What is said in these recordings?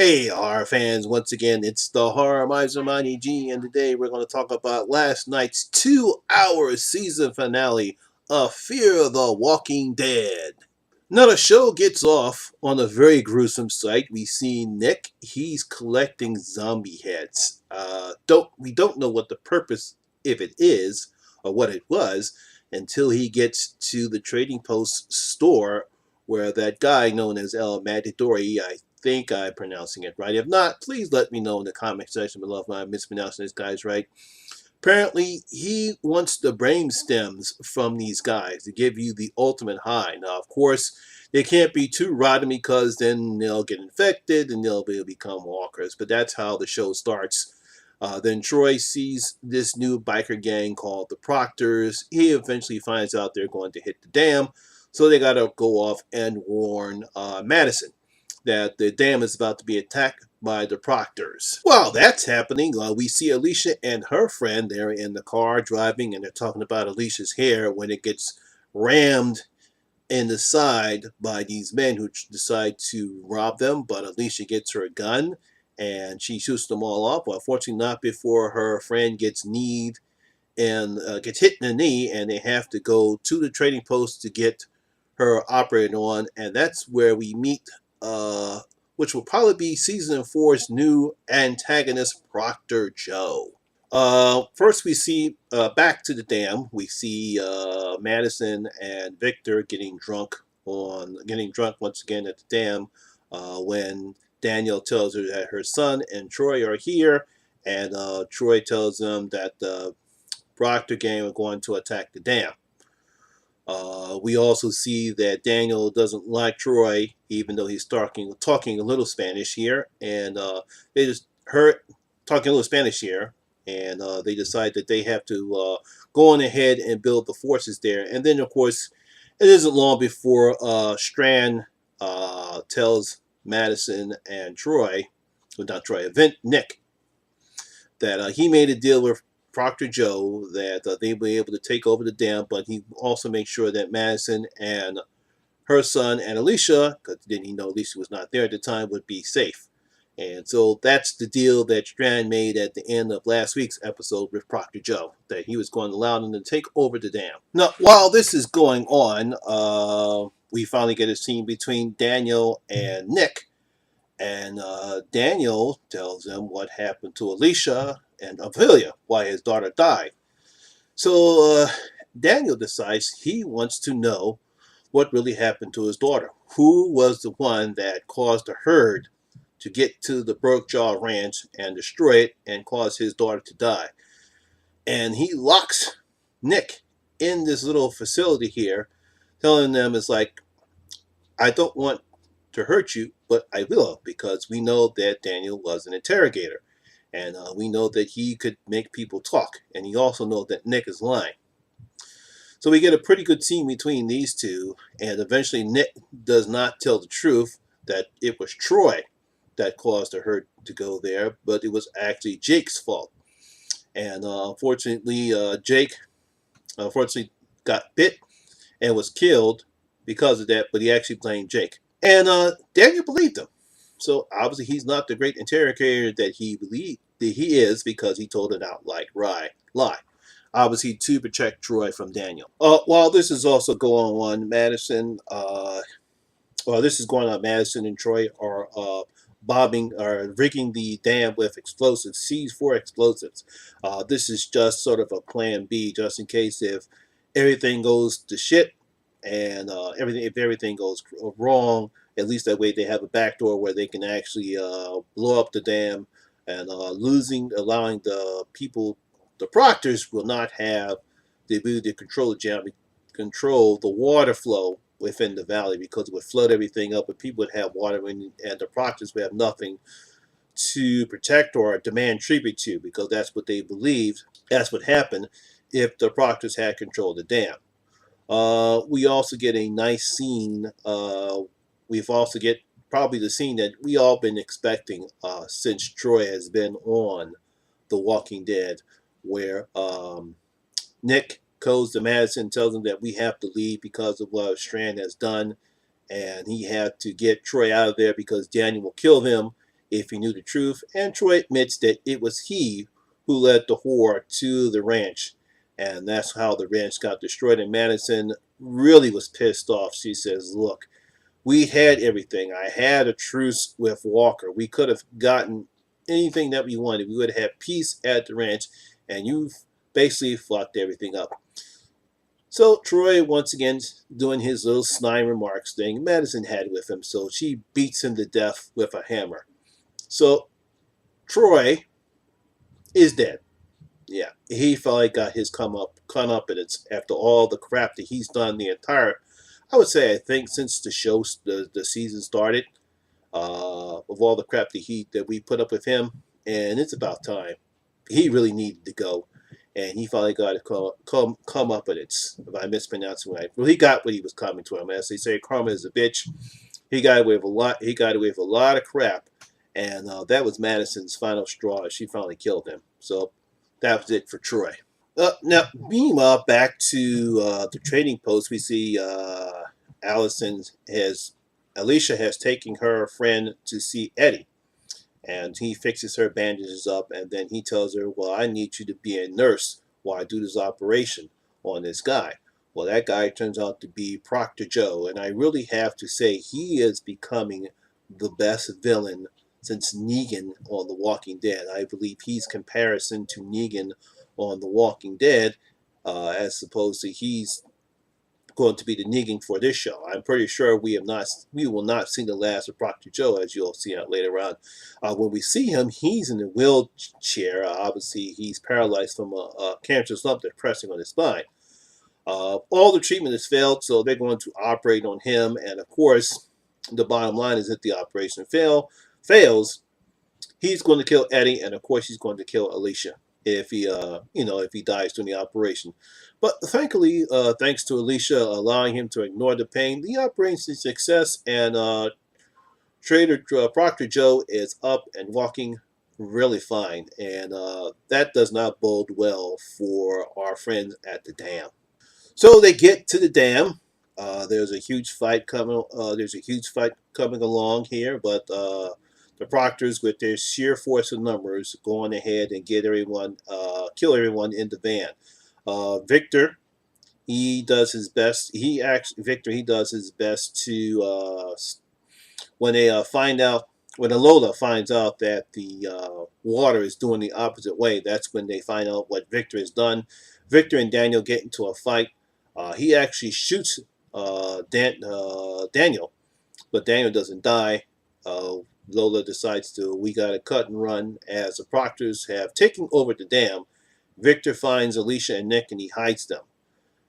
Hey, horror fans, once again, it's the Horror Miser Money G, and today we're going to talk about last night's 2-hour season finale of Fear the Walking Dead. Now, the show gets off on a very gruesome sight. We see Nick, he's collecting zombie heads. We don't know what the purpose, if it is, or what it was, until he gets to the Trading Post store where that guy known as El Matadori, I think I'm pronouncing it right. If not, please let me know in the comment section below if I'm mispronouncing this guy's right. Apparently, he wants the brain stems from these guys to give you the ultimate high. Now, of course, they can't be too rotten because then they'll get infected and they'll become walkers. But that's how the show starts. Then Troy sees this new biker gang called the Proctors. He eventually finds out they're going to hit the dam. So they got to go off and warn Madison that the dam is about to be attacked by the Proctors. While that's happening, we see Alicia and her friend. They're in the car driving, and they're talking about Alicia's hair when it gets rammed in the side by these men who decide to rob them. But Alicia gets her gun, and she shoots them all off. Well, unfortunately, not before her friend gets kneed and gets hit in the knee, and they have to go to the trading post to get her operated on, and that's where we meet which will probably be season 4's new antagonist, Proctor Joe. First, we see back to the dam. We see Madison and Victor getting drunk once again at the dam when Daniel tells her that her son and Troy are here, and Troy tells them that the Proctor gang are going to attack the dam. We also see that Daniel doesn't like Troy, even though he's talking a little Spanish here, and they just heard talking a little Spanish here, and they decide that they have to go on ahead and build the forces there. And then, of course, it isn't long before Strand tells Madison and Troy, well, not Troy, Nick, that he made a deal with Proctor Joe that they were able to take over the dam, but he also made sure that Madison and her son and Alicia, because didn't he know Alicia was not there at the time, would be safe. And so that's the deal that Strand made at the end of last week's episode with Proctor Joe, that he was going to allow them to take over the dam. Now, while this is going on, we finally get a scene between Daniel and Nick. And Daniel tells him what happened to Alicia and Ophelia, why his daughter died. So Daniel decides he wants to know what really happened to his daughter. Who was the one that caused the herd to get to the Brokejaw Ranch and destroy it and cause his daughter to die? And he locks Nick in this little facility here, telling them it's like, I don't want to hurt you, but I will, because we know that Daniel was an interrogator, and we know that he could make people talk, and he also knows that Nick is lying. So we get a pretty good scene between these two, and eventually Nick does not tell the truth that it was Troy that caused the herd to go there, but it was actually Jake's fault. And unfortunately, Jake got bit and was killed because of that, but he actually blamed Jake. And Daniel believed him. So obviously he's not the great interrogator that he believed that he is, because he told it out like lie. Obviously to protect Troy from Daniel. While this is also going on, Madison and Troy are rigging the dam with explosives, C4 explosives. This is just sort of a plan B, just in case if everything goes to shit, and if everything goes wrong, at least that way they have a backdoor where they can actually blow up the dam, and allowing the people, the Proctors will not have the ability to control the water flow within the valley, because it would flood everything up, and people would have water, and the Proctors would have nothing to protect or demand tribute to, because that's what they believed. That's what happened if the Proctors had control of the dam. We also get a nice scene. We've also get probably the scene that we all been expecting since Troy has been on The Walking Dead, where Nick goes to Madison, tells him that we have to leave because of what Strand has done, and he had to get Troy out of there because Daniel will kill him if he knew the truth, and Troy admits that it was he who led the whore to the ranch, and that's how the ranch got destroyed. And Madison really was pissed off. She says, look, we had everything. I had a truce with Walker. We could have gotten anything that we wanted. We would have had peace at the ranch, and you basically fucked everything up. So Troy, once again, doing his little snide remarks thing, Madison had with him, so she beats him to death with a hammer. So Troy is dead. Yeah, he finally got his come up and it's after all the crap that he's done the entire, I would say, I think since the season started, of all the crap that we put up with him, and it's about time. He really needed to go, and he finally got to come up with it. If I mispronounce it right, well, he got what he was coming to him. As they say, karma is a bitch. He got away with a lot. He got away with a lot of crap, and that was Madison's final straw. She finally killed him. So that was it for Troy. Now, meanwhile, back to the trading post, we see Alicia has taken her friend to see Eddie, and he fixes her bandages up, and then he tells her, well, I need you to be a nurse while I do this operation on this guy. Well, that guy turns out to be Proctor Joe, and I really have to say he is becoming the best villain since Negan on The Walking Dead. I believe he's comparison to Negan on The Walking Dead, as opposed to he's going to be the Negan for this show. I'm pretty sure we will not see the last of Proctor Joe, as you'll see out later on. When we see him, he's in a wheelchair. Obviously, he's paralyzed from a cancerous lump that's pressing on his spine. All the treatment has failed, so they're going to operate on him. And of course, the bottom line is that the operation fails, he's going to kill Eddie, and of course, he's going to kill Alicia if he dies during the operation. But thankfully, thanks to Alicia allowing him to ignore the pain, the operation is a success, and Proctor Joe is up and walking really fine, and that does not bode well for our friends at the dam. So they get to the dam. There's a huge fight coming. Along here, but the Proctors, with their sheer force of numbers, going ahead and kill everyone in the van. Victor, he does his best. He does his best to when Lola finds out that the water is doing the opposite way. That's when they find out what Victor has done. Victor and Daniel get into a fight. He actually shoots Daniel, but Daniel doesn't die. Lola decides we gotta cut and run as the Proctors have taken over the dam. Victor finds Alicia and Nick and he hides them.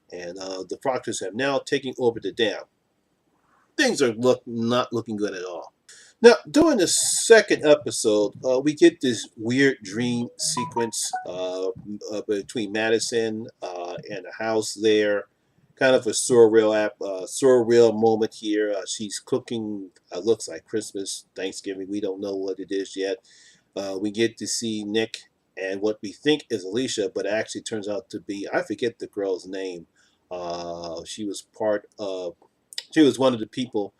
And the Proctors have now taken over the dam. Things are not looking good at all. Now, during the second episode, we get this weird dream sequence between Madison and the house there. Kind of a surreal moment here. She's cooking, looks like Christmas, Thanksgiving. We don't know what it is yet. We get to see Nick and what we think is Alicia, but it actually turns out to be, I forget the girl's name. She was one of the people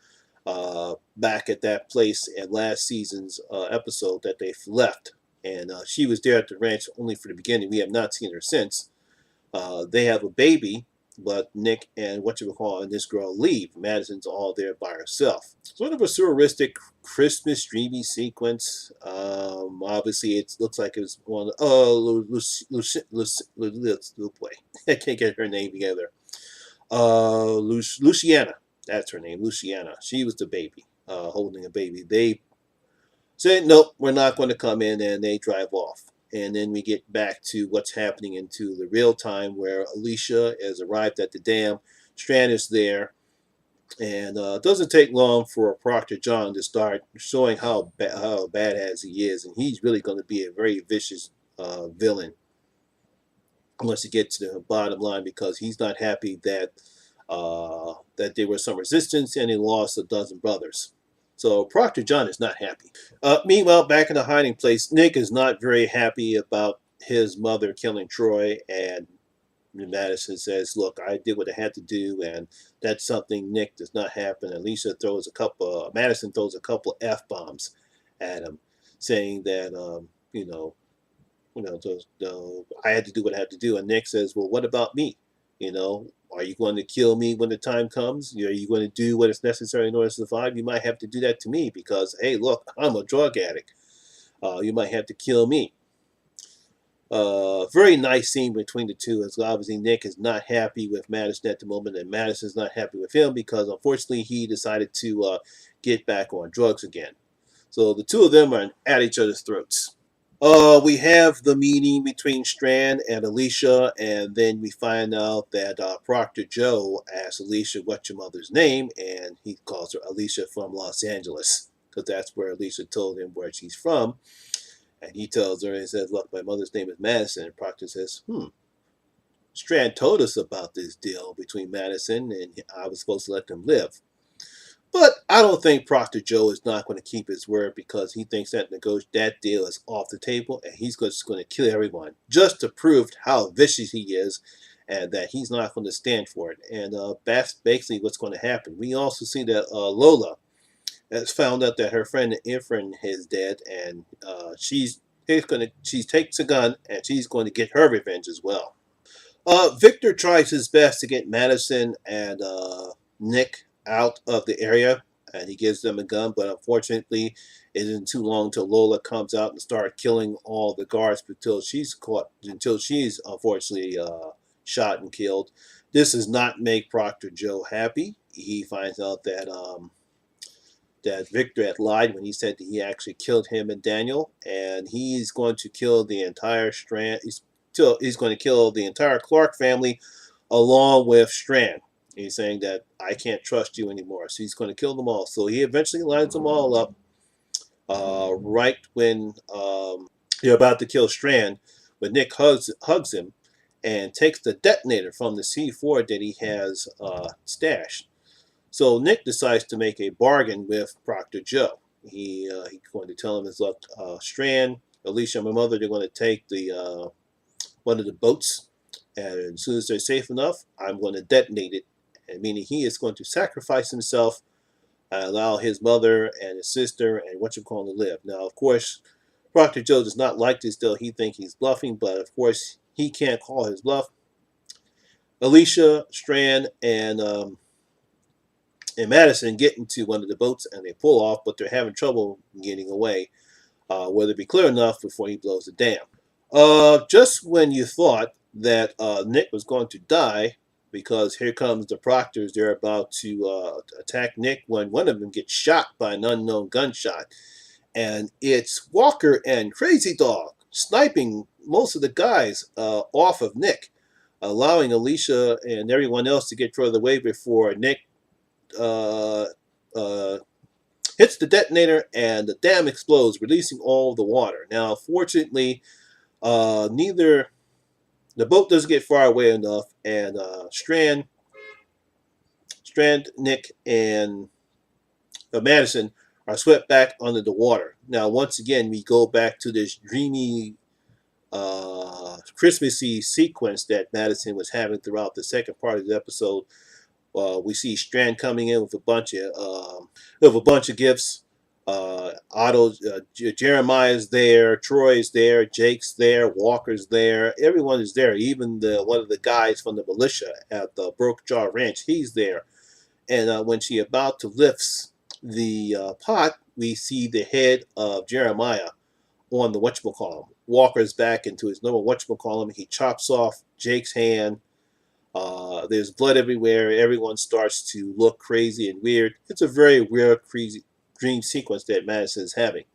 back at that place at last season's episode that they left. And she was there at the ranch only for the beginning. We have not seen her since. They have a baby, but Nick and and this girl leave. Madison's all there by herself. Sort of a surrealistic Christmas dreamy sequence. Obviously, it looks like it was one. Boy, I can't get her name together. Luciana. That's her name, Luciana. She was the baby, holding a baby. They said, nope, we're not going to come in, and they drive off. And then we get back to what's happening into the real time where Alicia has arrived at the dam. Strand is there. And it doesn't take long for Proctor John to start showing how badass he is. And he's really going to be a very vicious villain once he gets to the bottom line, because he's not happy that there was some resistance and he lost a dozen brothers. So Proctor John is not happy. Meanwhile, back in the hiding place, Nick is not very happy about his mother killing Troy, and Madison says, look, I did what I had to do, and that's something Nick does not happen. Madison throws a couple F-bombs at him. saying that I had to do what I had to do. And Nick says, well, what about me? Are you going to kill me when the time comes? Are you going to do what is necessary in order to survive? You might have to do that to me because, hey, look, I'm a drug addict. You might have to kill me. Very nice scene between the two, as obviously Nick is not happy with Madison at the moment, and Madison's not happy with him because unfortunately he decided to get back on drugs again. So the two of them are at each other's throats. We have the meeting between Strand and Alicia, and then we find out that Proctor Joe asks Alicia what's your mother's name, and he calls her Alicia from Los Angeles because that's where Alicia told him where she's from. And he tells her and says, look, my mother's name is Madison. And Proctor says, Strand told us about this deal between Madison and I was supposed to let them live. But I don't think Proctor Joe is not going to keep his word because he thinks that that deal is off the table and he's just going to kill everyone just to prove how vicious he is and that he's not going to stand for it. And that's basically what's going to happen. We also see that Lola has found out that her friend Efren is dead, and she takes a gun and she's going to get her revenge as well. Victor tries his best to get Madison and Nick out of the area, and he gives them a gun, but unfortunately, it isn't too long until Lola comes out and starts killing all the guards until she's unfortunately shot and killed. This does not make Proctor Joe happy. He finds out that Victor had lied when he said that he actually killed him and Daniel, and he's going to kill the entire Strand. He's going to kill the entire Clark family along with Strand. He's saying that I can't trust you anymore, so he's going to kill them all. So he eventually lines them all up right when you're about to kill Strand, when Nick hugs him and takes the detonator from the C4 that he has stashed. So Nick decides to make a bargain with Proctor Joe. He's going to tell him, look, Strand, Alicia, and my mother, they're going to take the one of the boats, and as soon as they're safe enough, I'm going to detonate it, and meaning he is going to sacrifice himself and allow his mother and his sister and to live. Now, of course, Proctor Joe does not like this deal. He thinks he's bluffing, but of course, he can't call his bluff. Alicia, Strand, and Madison get into one of the boats and they pull off, but they're having trouble getting away. Will it be clear enough before he blows the dam? Just when you thought that Nick was going to die, because here comes the Proctors, they're about to attack Nick when one of them gets shot by an unknown gunshot. And it's Walker and Crazy Dog sniping most of the guys off of Nick, allowing Alicia and everyone else to get further away before Nick hits the detonator and the dam explodes, releasing all the water. Now, fortunately, the boat doesn't get far away enough, and Strand, Nick, and Madison are swept back under the water. Now, once again, we go back to this dreamy, Christmassy sequence that Madison was having throughout the second part of the episode. We see Strand coming in with a bunch of gifts. Jeremiah's there, Troy's there, Jake's there, Walker's there. Everyone is there. Even one of the guys from the militia at the Broke Jaw Ranch, he's there. And when she about to lift the pot, we see the head of Jeremiah on the whatchamacallit. Walker's back into his normal whatchamacallit. He chops off Jake's hand. There's blood everywhere. Everyone starts to look crazy and weird. It's a very weird, crazy dream sequence that Madison is having.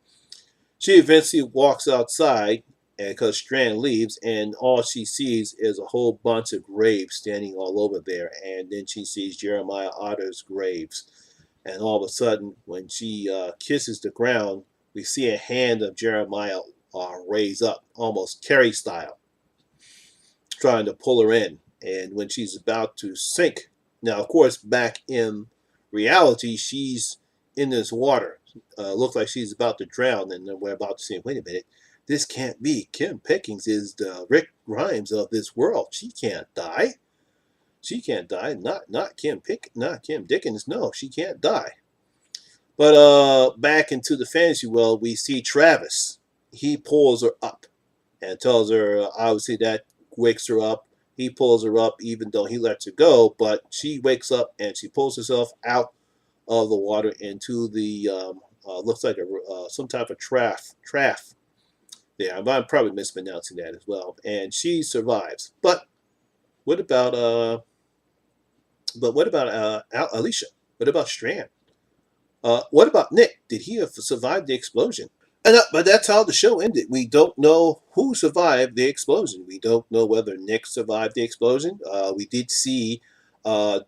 She eventually walks outside because Strand leaves, and all she sees is a whole bunch of graves standing all over there. And then she sees Jeremiah Otter's graves. And all of a sudden, when she kisses the ground, we see a hand of Jeremiah raise up, almost Carrie style, trying to pull her in. And when she's about to sink, now, of course, back in reality, she's in this water. Looks like she's about to drown, and we're about to say, wait a minute, this can't be. Kim Pickens is the Rick Grimes of this world. She can't die. She can't die. Not Kim Dickens. No, she can't die. But back into the fantasy world, we see Travis. He pulls her up and tells her, obviously, that wakes her up. He pulls her up even though he lets her go, but she wakes up and she pulls herself out of the water into the looks like some type of traff there. I'm probably mispronouncing that as well. And she survives. What about Alicia? What about Strand? What about Nick? Did he have survived the explosion? But that's how the show ended. We don't know who survived the explosion. We don't know whether Nick survived the explosion. We did see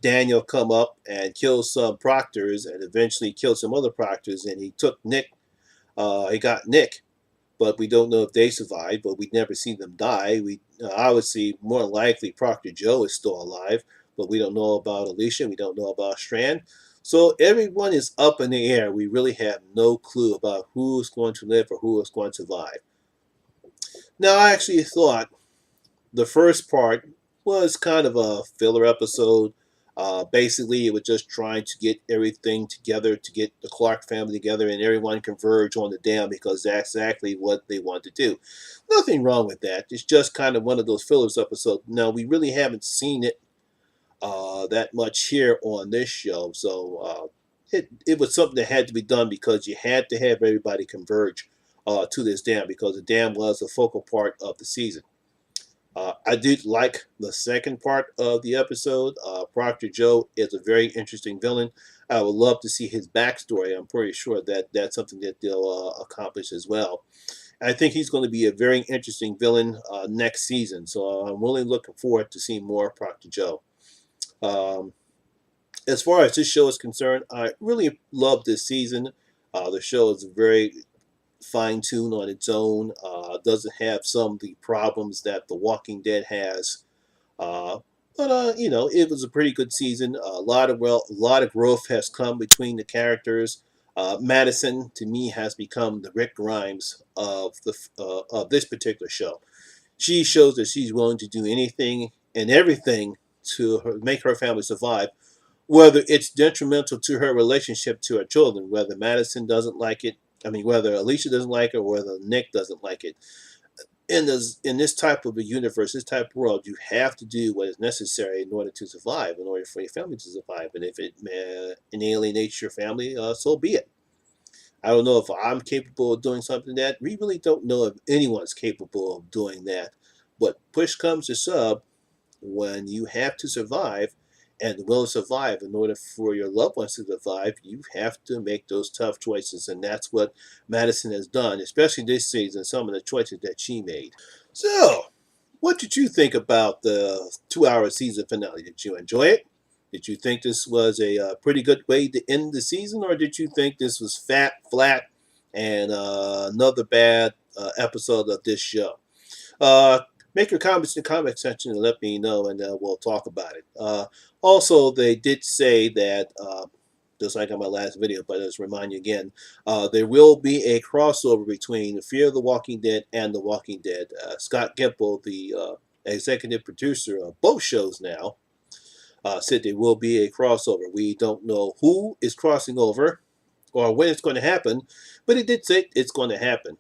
Daniel come up and kill some proctors and eventually kill some other proctors, and he took Nick. He got Nick, but we don't know if they survived. But we'd never seen them die. We obviously more likely Proctor Joe is still alive, but we don't know about Alicia. We don't know about Strand. So everyone is up in the air. We really have no clue about who is going to live or who is going to survive. Now, I actually thought the first part was kind of a filler episode. Basically, it was just trying to get everything together, to get the Clark family together, and everyone converge on the dam because that's exactly what they want to do. Nothing wrong with that. It's just kind of one of those fillers episodes. Now, we really haven't seen it that much here on this show. So it was something that had to be done because you had to have everybody converge to this dam because the dam was a focal part of the season. I did like the second part of the episode. Proctor Joe is a very interesting villain. I would love to see his backstory. I'm pretty sure that that's something that they'll accomplish as well. I think he's going to be a very interesting villain next season. So I'm really looking forward to seeing more Proctor Joe. Um, as far as this show is concerned, I really love this season. The show is very fine-tuned on its own. Doesn't have some of the problems that The Walking Dead has. Uh, but it was a pretty good season. A lot of growth has come between the characters. Madison, to me, has become the Rick Grimes of this particular show. She shows that she's willing to do anything and everything to make her family survive, whether it's detrimental to her relationship to her children, whether Madison doesn't like it, whether Alicia doesn't like it, or whether Nick doesn't like it. In this type of a universe, this type of world, you have to do what is necessary in order to survive, in order for your family to survive. And if it alienates your family, so be it. I don't know if I'm capable of doing something that we really don't know if anyone's capable of doing that. But push comes to shove, when you have to survive and will survive in order for your loved ones to survive, you have to make those tough choices. And that's what Madison has done, especially this season, some of the choices that she made. So, what did you think about the 2 hour season finale? Did you enjoy it? Did you think this was a pretty good way to end the season, or did you think this was flat, and another bad episode of this show? Uh, Make your comments in the comment section and let me know, and we'll talk about it. Also, they did say that, just like on my last video, but let's remind you again, there will be a crossover between Fear of the Walking Dead and The Walking Dead. Scott Gimple, the executive producer of both shows now, said there will be a crossover. We don't know who is crossing over or when it's going to happen, but he did say it's going to happen.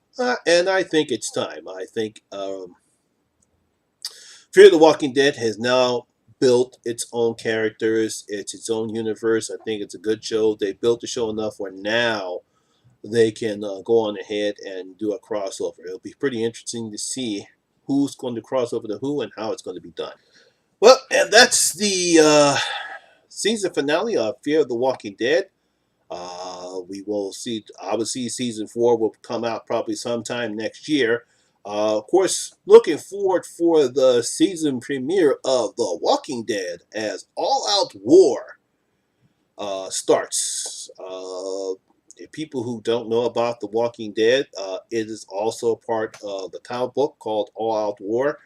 And I think it's time. I think Fear the Walking Dead has now built its own characters. It's its own universe. I think it's a good show. They built the show enough where now they can go on ahead and do a crossover. It'll be pretty interesting to see who's going to cross over to who and how it's going to be done. Well, and that's the season finale of Fear the Walking Dead. We will see, obviously, season 4 will come out probably sometime next year. Of course, looking forward for the season premiere of The Walking Dead as All Out War starts. People who don't know about The Walking Dead, it is also part of the comic book called All Out War.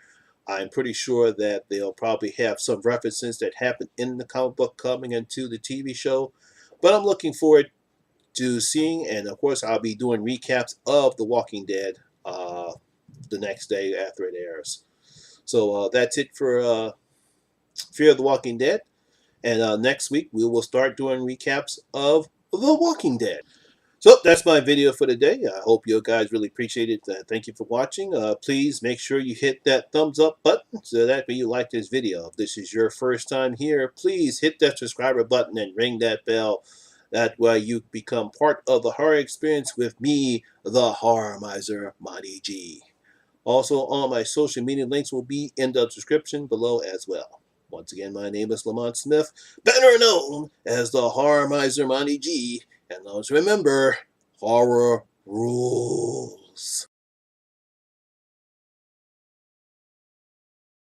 I'm pretty sure that they'll probably have some references that happened in the comic book coming into the TV show. But I'm looking forward to seeing, and of course, I'll be doing recaps of The Walking Dead the next day after it airs. So that's it for Fear of the Walking Dead. And next week, we will start doing recaps of The Walking Dead. So that's my video for today. I hope you guys really appreciate it. Thank you for watching. Please make sure you hit that thumbs up button so that way you like this video. If this is your first time here, please hit that subscriber button and ring that bell. That way you become part of the horror experience with me, the Horror Miser, Monty G. Also, all my social media links will be in the description below as well. Once again, my name is Lamont Smith, better known as the Horror Miser Monty G. And always remember, horror rules.